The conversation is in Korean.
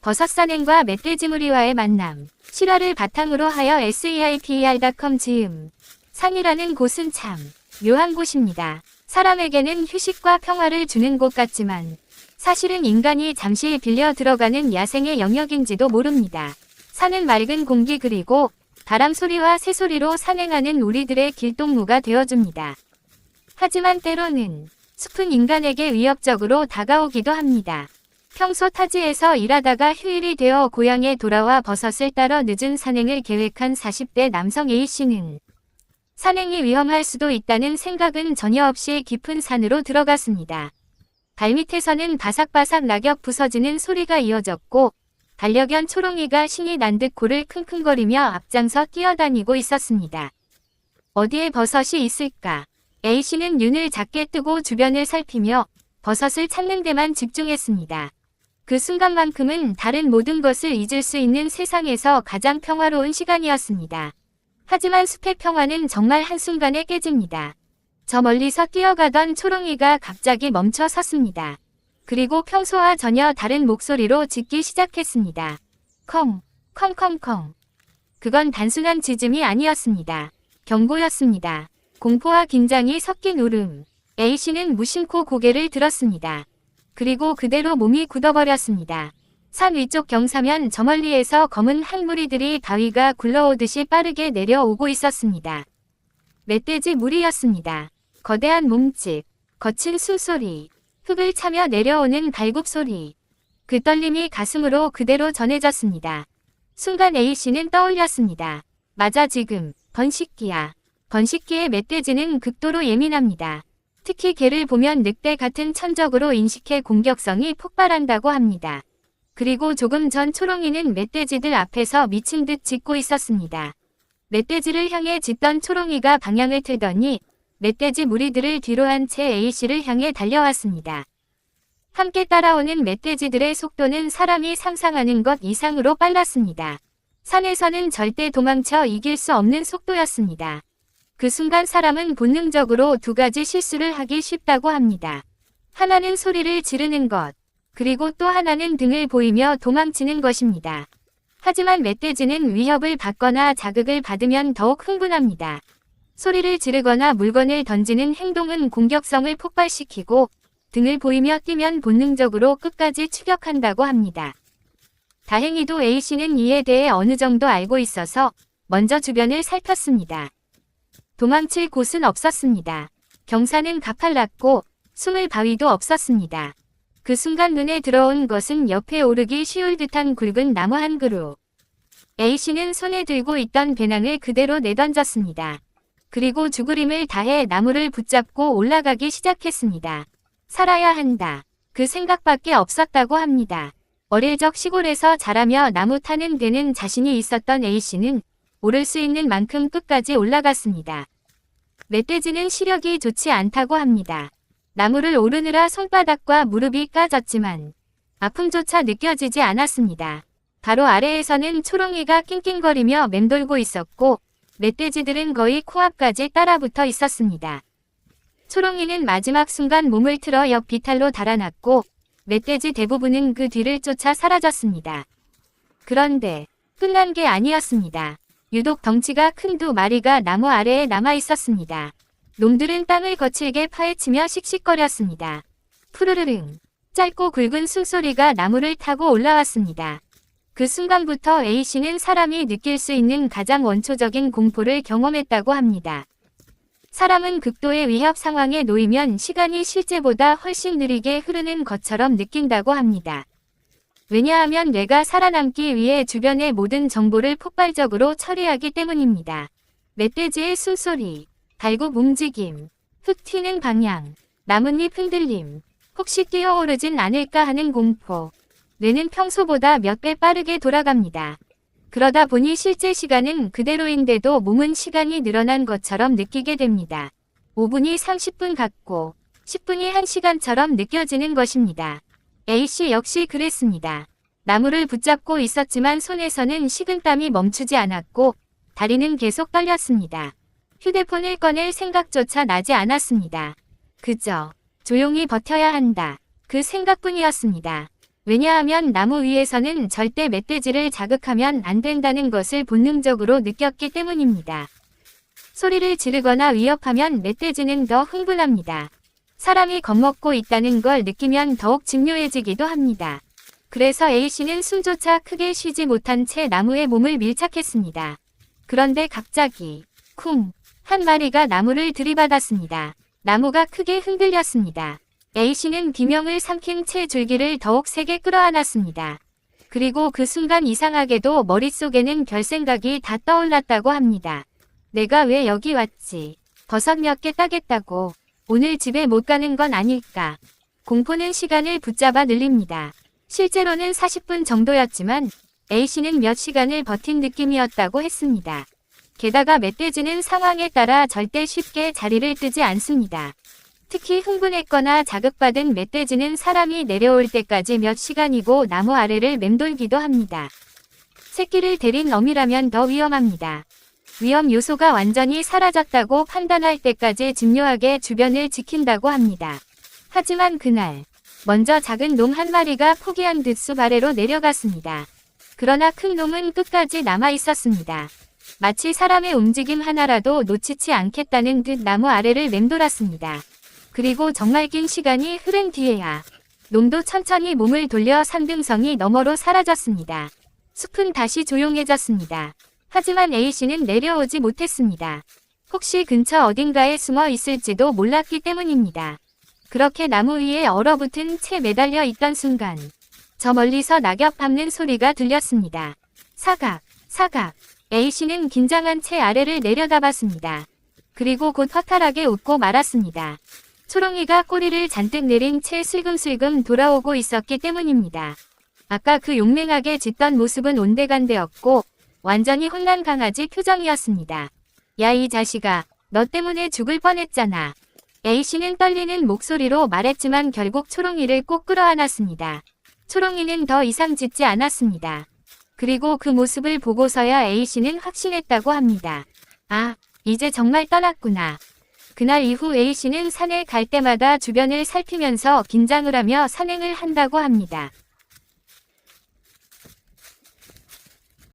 버섯 산행과 멧돼지무리와의 만남. 실화를 바탕으로 하여 SEIPER.com 지음. 산이라는 곳은 참 묘한 곳입니다. 사람에게는 휴식과 평화를 주는 곳 같지만 사실은 인간이 잠시 빌려 들어가는 야생의 영역인지도 모릅니다. 산은 맑은 공기 그리고 바람 소리와 새소리로 산행하는 우리들의 길동무가 되어줍니다. 하지만 때로는 숲은 인간에게 위협적으로 다가오기도 합니다. 평소 타지에서 일하다가 휴일이 되어 고향에 돌아와 버섯을 따러 늦은 산행을 계획한 40대 남성 A씨는 산행이 위험할 수도 있다는 생각은 전혀 없이 깊은 산으로 들어갔습니다. 발밑에서는 바삭바삭 낙엽 부서지는 소리가 이어졌고 반려견 초롱이가 신이 난 듯 코를 킁킁거리며 앞장서 뛰어다니고 있었습니다. 어디에 버섯이 있을까? A씨는 눈을 작게 뜨고 주변을 살피며 버섯을 찾는 데만 집중했습니다. 그 순간만큼은 다른 모든 것을 잊을 수 있는 세상에서 가장 평화로운 시간이었습니다. 하지만 숲의 평화는 정말 한순간에 깨집니다. 저 멀리서 뛰어가던 초롱이가 갑자기 멈춰 섰습니다. 그리고 평소와 전혀 다른 목소리로 짖기 시작했습니다. 컹, 컹컹컹. 그건 단순한 짖음이 아니었습니다. 경고였습니다. 공포와 긴장이 섞인 울음. A씨는 무심코 고개를 들었습니다. 그리고 그대로 몸이 굳어버렸습니다. 산 위쪽 경사면 저 멀리에서 검은 항무리들이 바위가 굴러오듯이 빠르게 내려오고 있었습니다. 멧돼지 무리였습니다. 거대한 몸집, 거친 숨소리, 흙을 차며 내려오는 발굽소리. 그 떨림이 가슴으로 그대로 전해졌습니다. 순간 A씨는 떠올렸습니다. 맞아, 지금 번식기야. 번식기의 멧돼지는 극도로 예민합니다. 특히 개를 보면 늑대 같은 천적으로 인식해 공격성이 폭발한다고 합니다. 그리고 조금 전 초롱이는 멧돼지들 앞에서 미친 듯 짖고 있었습니다. 멧돼지를 향해 짖던 초롱이가 방향을 틀더니 멧돼지 무리들을 뒤로 한 채 A씨를 향해 달려왔습니다. 함께 따라오는 멧돼지들의 속도는 사람이 상상하는 것 이상으로 빨랐습니다. 산에서는 절대 도망쳐 이길 수 없는 속도였습니다. 그 순간 사람은 본능적으로 두 가지 실수를 하기 쉽다고 합니다. 하나는 소리를 지르는 것, 그리고 또 하나는 등을 보이며 도망치는 것입니다. 하지만 멧돼지는 위협을 받거나 자극을 받으면 더욱 흥분합니다. 소리를 지르거나 물건을 던지는 행동은 공격성을 폭발시키고 등을 보이며 뛰면 본능적으로 끝까지 추격한다고 합니다. 다행히도 A씨는 이에 대해 어느 정도 알고 있어서 먼저 주변을 살폈습니다. 도망칠 곳은 없었습니다. 경사는 가팔랐고 숨을 바위도 없었습니다. 그 순간 눈에 들어온 것은 옆에 오르기 쉬울 듯한 굵은 나무 한 그루. A씨는 손에 들고 있던 배낭을 그대로 내던졌습니다. 그리고 죽으림을 다해 나무를 붙잡고 올라가기 시작했습니다. 살아야 한다. 그 생각밖에 없었다고 합니다. 어릴 적 시골에서 자라며 나무 타는 데는 자신이 있었던 A씨는 오를 수 있는 만큼 끝까지 올라갔습니다. 멧돼지는 시력이 좋지 않다고 합니다. 나무를 오르느라 손바닥과 무릎이 까졌지만 아픔조차 느껴지지 않았습니다. 바로 아래에서는 초롱이가 낑낑거리며 맴돌고 있었고 멧돼지들은 거의 코앞까지 따라붙어 있었습니다. 초롱이는 마지막 순간 몸을 틀어 옆 비탈로 달아났고 멧돼지 대부분은 그 뒤를 쫓아 사라졌습니다. 그런데 끝난 게 아니었습니다. 유독 덩치가 큰 두 마리가 나무 아래에 남아 있었습니다. 놈들은 땅을 거칠게 파헤치며 씩씩거렸습니다. 푸르르릉. 짧고 굵은 숨소리가 나무를 타고 올라왔습니다. 그 순간부터 A씨는 사람이 느낄 수 있는 가장 원초적인 공포를 경험했다고 합니다. 사람은 극도의 위협 상황에 놓이면 시간이 실제보다 훨씬 느리게 흐르는 것처럼 느낀다고 합니다. 왜냐하면 뇌가 살아남기 위해 주변의 모든 정보를 폭발적으로 처리하기 때문입니다. 멧돼지의 숨소리, 발굽 움직임, 흙 튀는 방향, 나뭇잎 흔들림, 혹시 뛰어오르진 않을까 하는 공포. 뇌는 평소보다 몇 배 빠르게 돌아갑니다. 그러다 보니 실제 시간은 그대로인데도 몸은 시간이 늘어난 것처럼 느끼게 됩니다. 5분이 30분 같고 10분이 1시간처럼 느껴지는 것입니다. A씨 역시 그랬습니다. 나무를 붙잡고 있었지만 손에서는 식은땀이 멈추지 않았고 다리는 계속 떨렸습니다. 휴대폰을 꺼낼 생각조차 나지 않았습니다. 그저 조용히 버텨야 한다. 그 생각뿐이었습니다. 왜냐하면 나무 위에서는 절대 멧돼지를 자극하면 안 된다는 것을 본능적으로 느꼈기 때문입니다. 소리를 지르거나 위협하면 멧돼지는 더 흥분합니다. 사람이 겁먹고 있다는 걸 느끼면 더욱 집요해지기도 합니다. 그래서 A씨는 숨조차 크게 쉬지 못한 채 나무에 몸을 밀착했습니다. 그런데 갑자기 쿵! 한 마리가 나무를 들이받았습니다. 나무가 크게 흔들렸습니다. A씨는 비명을 삼킨 채 줄기를 더욱 세게 끌어안았습니다. 그리고 그 순간 이상하게도 머릿속에는 별생각이 다 떠올랐다고 합니다. 내가 왜 여기 왔지? 버섯 몇 개 따겠다고. 오늘 집에 못 가는 건 아닐까. 공포는 시간을 붙잡아 늘립니다. 실제로는 40분 정도였지만 A씨는 몇 시간을 버틴 느낌이었다고 했습니다. 게다가 멧돼지는 상황에 따라 절대 쉽게 자리를 뜨지 않습니다. 특히 흥분했거나 자극받은 멧돼지는 사람이 내려올 때까지 몇 시간이고 나무 아래를 맴돌기도 합니다. 새끼를 데린 어미라면 더 위험합니다. 위험 요소가 완전히 사라졌다고 판단할 때까지 집요하게 주변을 지킨다고 합니다. 하지만 그날 먼저 작은 놈 한 마리가 포기한 듯 숲 아래로 내려갔습니다. 그러나 큰 놈은 끝까지 남아 있었습니다. 마치 사람의 움직임 하나라도 놓치지 않겠다는 듯 나무 아래를 맴돌았습니다. 그리고 정말 긴 시간이 흐른 뒤에야 놈도 천천히 몸을 돌려 산등성이 너머로 사라졌습니다. 숲은 다시 조용해졌습니다. 하지만 A씨는 내려오지 못했습니다. 혹시 근처 어딘가에 숨어 있을지도 몰랐기 때문입니다. 그렇게 나무 위에 얼어붙은 채 매달려 있던 순간 저 멀리서 낙엽 밟는 소리가 들렸습니다. 사각, 사각. A씨는 긴장한 채 아래를 내려다봤습니다. 그리고 곧 허탈하게 웃고 말았습니다. 초롱이가 꼬리를 잔뜩 내린 채 슬금슬금 돌아오고 있었기 때문입니다. 아까 그 용맹하게 짖던 모습은 온데간데였고 완전히 혼란 강아지 표정이었습니다. 야 이 자식아, 너 때문에 죽을 뻔했잖아. A씨는 떨리는 목소리로 말했지만 결국 초롱이를 꼭 끌어안았습니다. 초롱이는 더 이상 짖지 않았습니다. 그리고 그 모습을 보고서야 A씨는 확신했다고 합니다. 아, 이제 정말 떠났구나. 그날 이후 A씨는 산에 갈 때마다 주변을 살피면서 긴장을 하며 산행을 한다고 합니다.